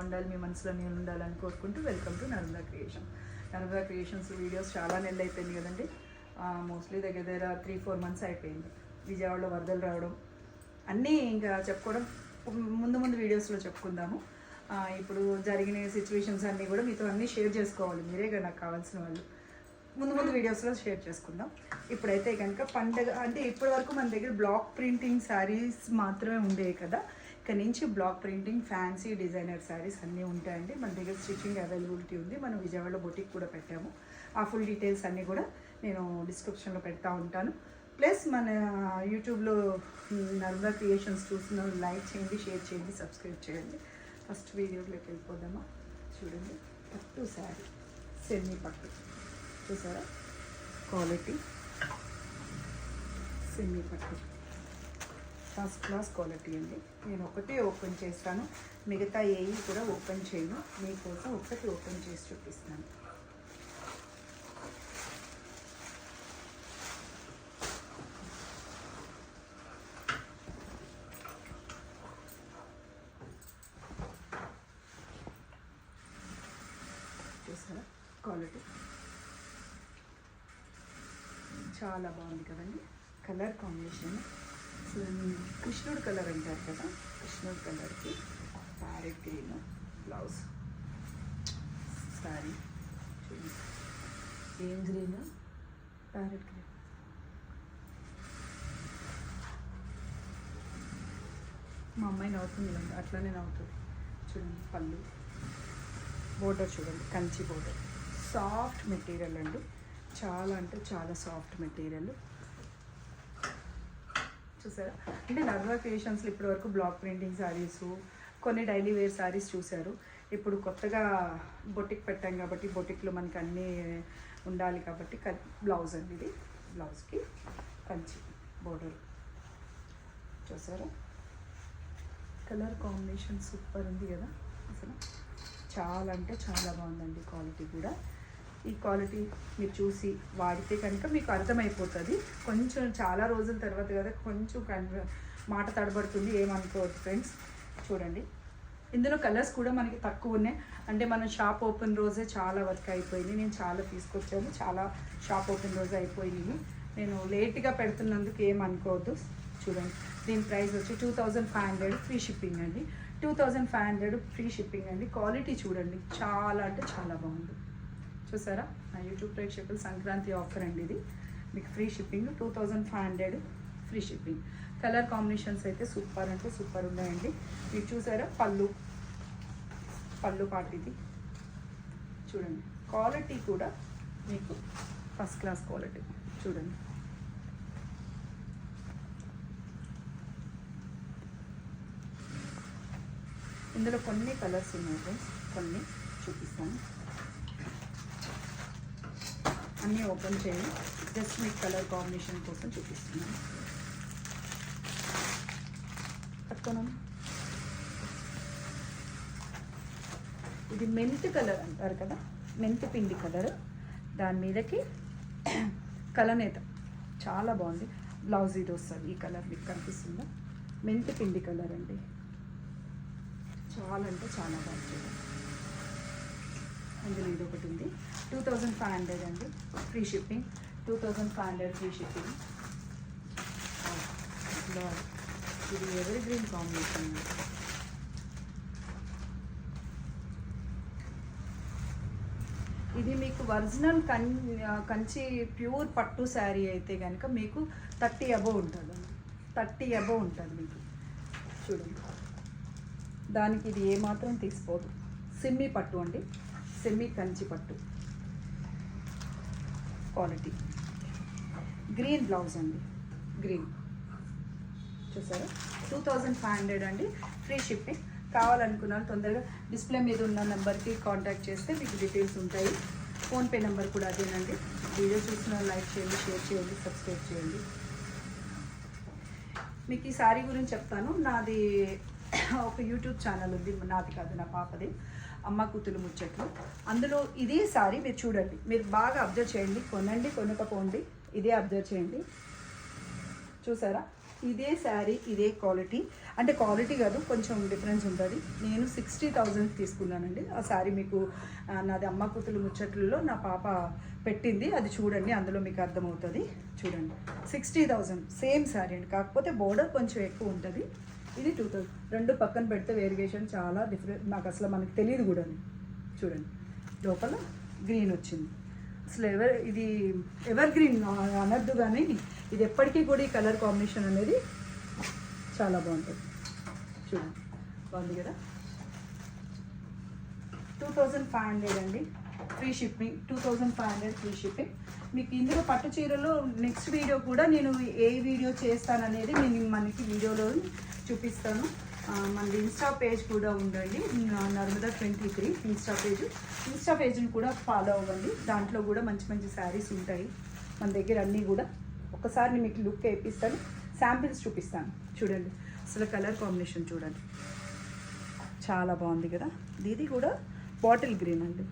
బాగుండాలి, మీ మనసులో నేను ఉండాలని కోరుకుంటూ welcome to Narmada creation. Narmada creations videos చాలా నెలలు అయిపోయింది కదండి. మోస్ట్లీ దగ్గర దగ్గర 3-4 months అయిపోయింది. విజయవాడలో వరదలు రావడం అన్నీ ఇంకా చెప్పుకోవడం ముందు వీడియోస్లో చెప్పుకుందాము. ఇప్పుడు జరిగిన సిచ్యువేషన్స్ అన్నీ కూడా మీతో అన్నీ షేర్ చేసుకోవాలి, మీరే కదా నాకు కావాల్సిన వాళ్ళు. ముందు వీడియోస్లో షేర్ చేసుకుందాం. ఇప్పుడైతే కనుక పండగ అంటే ఇప్పటి వరకు మన దగ్గర బ్లాక్ ప్రింటింగ్ శారీస్ మాత్రమే ఉండేవి కదా. ఇక్కడ నుంచి block printing, fancy, designer saris అన్నీ ఉంటాయండి. మన దగ్గర స్టిచ్చింగ్ అవైలబిలిటీ ఉంది. మనం విజయవాడలో బొటిక్ కూడా పెట్టాము. ఆ ఫుల్ డీటెయిల్స్ అన్నీ కూడా నేను డిస్క్రిప్షన్లో పెడతా ఉంటాను. ప్లస్ మన యూట్యూబ్లో నర్మదా క్రియేషన్స్ చూసిన లైక్ చేయండి, షేర్ చేయండి, సబ్స్క్రైబ్ చేయండి. ఫస్ట్ వీడియోలోకి వెళ్ళిపోదామా. చూడండి, పట్టు శారీ, సెమీ పట్టు చూసారా, క్వాలిటీ సెమీ పట్టు ఫస్ట్ క్లాస్ క్వాలిటీ అండి. నేను ఒకటే ఓపెన్ చేస్తాను, మిగతా ఏవి కూడా ఓపెన్ చేయను. మీకోసం ఒకటి ఓపెన్ చేసి చూపిస్తాను. చూసారా, క్వాలిటీ చాలా బాగుంది కదండి. కలర్ కాంబినేషన్ కృష్ణుడు కలర్ అంటారు కదా, కృష్ణుడు కలర్కి ప్యారెట్ గ్రీన్ బ్లౌజ్. సారీ చూడండి, ఏం గ్రీన్, ప్యారెట్ గ్రీన్. మా అమ్మాయి నవ్వుతుంది కదా, అట్లానే నవ్వుతుంది. చూడండి, పళ్ళు, బోర్డర్ చూడండి, కంచి బోర్డర్, సాఫ్ట్ మెటీరియల్ అండి. చాలా అంటే చాలా సాఫ్ట్ మెటీరియల్. చూసారా, అంటే నర్మదా క్రియేషన్స్లో ఇప్పటివరకు బ్లాక్ ప్రింటింగ్ శారీస్, కొన్ని డైలీ వేర్ శారీస్ చూశారు. ఇప్పుడు కొత్తగా బొటిక్ పెట్టాం కాబట్టి బొటిక్లో మనకి అన్నీ ఉండాలి కాబట్టి బ్లౌజ్ అండి. ఇది బ్లౌజ్కి కంచి బోర్డర్. చూసారా, కలర్ కాంబినేషన్ సూపర్ ఉంది కదా. అసలు చాలా అంటే చాలా బాగుందండి. క్వాలిటీ కూడా, ఈ క్వాలిటీ మీరు చూసి వాడితే కనుక మీకు అర్థమైపోతుంది. కొంచెం చాలా రోజుల తర్వాత కదా కొంచెం మాట తడబడుతుంది, ఏమనుకోవద్దు ఫ్రెండ్స్. చూడండి, ఇందులో కలర్స్ కూడా మనకి తక్కువ ఉన్నాయి. అంటే మనం షాప్ ఓపెన్ రోజే చాలా వర్క్ అయిపోయింది. నేను చాలా తీసుకొచ్చాను, చాలా షాప్ ఓపెన్ రోజే అయిపోయినాయి. నేను లేట్గా పెడుతున్నందుకు ఏమనుకోవద్దు. చూడండి, దీని ప్రైస్ వచ్చి 2500 ఫ్రీ షిప్పింగ్ అండి. 2500 ఫ్రీ షిప్పింగ్ అండి. క్వాలిటీ చూడండి, చాలా అంటే చాలా బాగుంది. చూసారా, నా యూట్యూబ్ ప్రేక్షకులు సంక్రాంతి ఆఫర్ అండి ఇది. మీకు free shipping 2500 free shipping. Colour combinations అయితే సూపర్ అంటే సూపర్ ఉన్నాయండి. మీరు చూసారా, పళ్ళు పాటు ఇది చూడండి. క్వాలిటీ కూడా మీకు ఫస్ట్ క్లాస్ క్వాలిటీ. చూడండి, ఇందులో కొన్ని కలర్స్ ఉన్నాయి ఫ్రెండ్స్, కొన్ని చూపిస్తాను. అన్నీ ఓపెన్ చేయండి, జస్ట్ మీకు కలర్ కాంబినేషన్ కోసం చూపిస్తున్నాను. పట్టుకోను, ఇది మెంత్ కలర్ అంటారు కదా, మెంత్ పిండి కలర్. దాని మీదకి కలనేత చాలా బాగుంది. బ్లౌజ్ ఇది వస్తుంది, ఈ కలర్ మీకు కనిపిస్తుందా, మెంత్ పిండి కలర్ అండి. చాలా అంటే చాలా బాగుంది. అందులో ఇది ఒకటి ఉంది. 2500 అండి ఫ్రీ షిప్పింగ్. 2500 free shipping. ఇది ఎవరి గ్రీన్ కాంబినేషన్. ఇది మీకు ఒరిజినల్ కంచి ప్యూర్ పట్టు శారీ అయితే కనుక మీకు 30 అబోవ్ ఉంటుంది అండి. 30 అబోవ్ ఉంటుంది మీకు. చూడండి, దానికి ఇది ఏమాత్రం తీసిపోదు. సెమీ పట్టు అండి, సెమీ కంచి పట్టు. క్వాలిటీ గ్రీన్ బ్లౌజ్ అండి, గ్రీన్. చూసారా, 2500 అండి ఫ్రీ షిప్పింగ్. కావాలనుకున్నాను తొందరగా డిస్ప్లే మీద ఉన్న నెంబర్కి కాంటాక్ట్ చేస్తే మీకు డీటెయిల్స్ ఉంటాయి. ఫోన్పే నెంబర్ కూడా అదేనండి. వీడియో చూసిన లైక్ చేయండి, షేర్ చేయండి, సబ్స్క్రైబ్ చేయండి. మీకు ఈ శారీ గురించి చెప్తాను. నాది ఒక యూట్యూబ్ ఛానల్ ఉంది, నాది కాదు నా పాపది, అమ్మ కూతురు ముచ్చట్లు. అందులో ఇదే సారీ మీరు చూడండి, మీరు బాగా అబ్జర్వ్ చేయండి. కొనండి, కొనకపోండి, ఇదే అబ్జర్వ్ చేయండి. చూసారా, ఇదే శారీ ఇదే క్వాలిటీ, అంటే క్వాలిటీ కాదు కొంచెం డిఫరెన్స్ ఉంటుంది. నేను 60,000 తీసుకున్నానండి ఆ శారీ. మీకు నాది అమ్మ కూతురు ముచ్చట్లలో నా పాప పెట్టింది, అది చూడండి, అందులో మీకు అర్థమవుతుంది. చూడండి 60,000 సేమ్ శారీ అండి, కాకపోతే బోర్డర్ కొంచెం ఎక్కువ ఉంటుంది. ఇది 2,000. రెండు పక్కన పెడితే వేరియేషన్ చాలా డిఫరెంట్, నాకు అసలు మనకు తెలియదు కూడా. చూడండి లోపల గ్రీన్ వచ్చింది. అసలు ఇది ఎవర్ గ్రీన్ అనద్దు, కానీ ఇది ఎప్పటికీ కూడా ఈ కలర్ కాంబినేషన్ అనేది చాలా బాగుంటుంది. చూడండి బాగుంది కదా. 2,500 అండి, ఫ్రీ షిప్పింగ్. 2,500 free shipping. మీకు ఇందులో పట్టు చీరలో నెక్స్ట్ వీడియో కూడా నేను ఏ వీడియో చేస్తాననేది నేను మనకి వీడియోలో చూపిస్తాను. మనది ఇన్స్టా పేజ్ కూడా ఉందండి, నర్మదా 23 ఇన్స్టా పేజ్ని కూడా ఫాలో అవ్వండి. దాంట్లో కూడా మంచి మంచి శారీస్ ఉంటాయి మన దగ్గర అన్నీ కూడా. ఒకసారి మీకు లుక్ వేపిస్తాను, శాంపిల్స్ చూపిస్తాను. చూడండి అసలు కలర్ కాంబినేషన్ చూడండి, చాలా బాగుంది కదా. ఇది కూడా బాటిల్ గ్రీన్ అండి,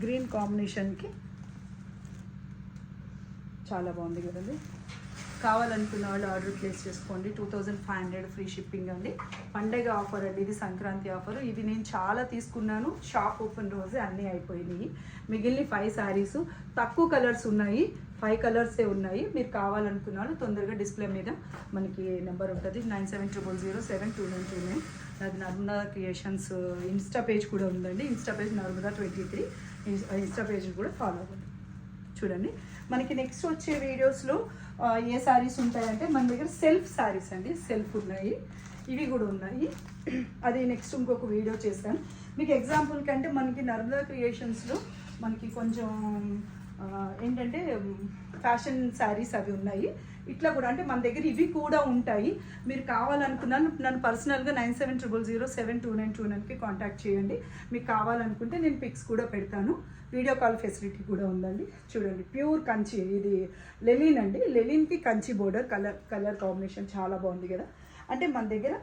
గ్రీన్ కాంబినేషన్కి చాలా బాగుంది కదండి. కావాలనుకున్న వాళ్ళు ఆర్డర్ ప్లేస్ చేసుకోండి. 2,500 ఫ్రీ షిప్పింగ్ అండి. పండగ ఆఫర్ అండి, ఇది సంక్రాంతి ఆఫర్. ఇది నేను చాలా తీసుకున్నాను, షాప్ ఓపెన్ రోజే అన్నీ అయిపోయినాయి. మిగిలిన 5 శారీస్, తక్కువ కలర్స్ ఉన్నాయి, 5 కలర్సే ఉన్నాయి. మీరు కావాలనుకున్న వాళ్ళు తొందరగా డిస్ప్లే మీద మనకి నెంబర్ ఉంటుంది 9700072929. అది నర్మదా క్రియేషన్స్ ఇన్స్టా పేజ్ కూడా ఉందండి, Insta page Narmada 23 Insta page కూడా ఫాలో అవ్వండి. చూడండి మనకి నెక్స్ట్ వచ్చే వీడియోస్లో ఏ శారీస్ ఉంటాయంటే మన దగ్గర సెల్ఫ్ శారీస్ అండి, సెల్ఫ్ ఉన్నాయి, ఇవి కూడా ఉన్నాయి. అది నెక్స్ట్ ఇంకొక వీడియో చేస్తాను మీకు. ఎగ్జాంపుల్ కంటే మనకి నర్మదా క్రియేషన్స్లో మనకి కొంచెం ఏంటంటే ఫ్యాషన్ శారీస్ అవి ఉన్నాయి. ఇట్లా కూడా అంటే మన దగ్గర ఇవి కూడా ఉంటాయి. మీరు కావాలనుకున్నాను నన్ను పర్సనల్గా 9700072929కి కాంటాక్ట్ చేయండి. మీకు కావాలనుకుంటే నేను పిక్స్ కూడా పెడతాను, వీడియో కాల్ ఫెసిలిటీ కూడా ఉందండి. చూడండి ప్యూర్ కంచి, ఇది లెలిన్ అండి, లెలిన్కి కంచి బోర్డర్ కలర్ కాంబినేషన్ చాలా బాగుంది కదా. అంటే మన దగ్గర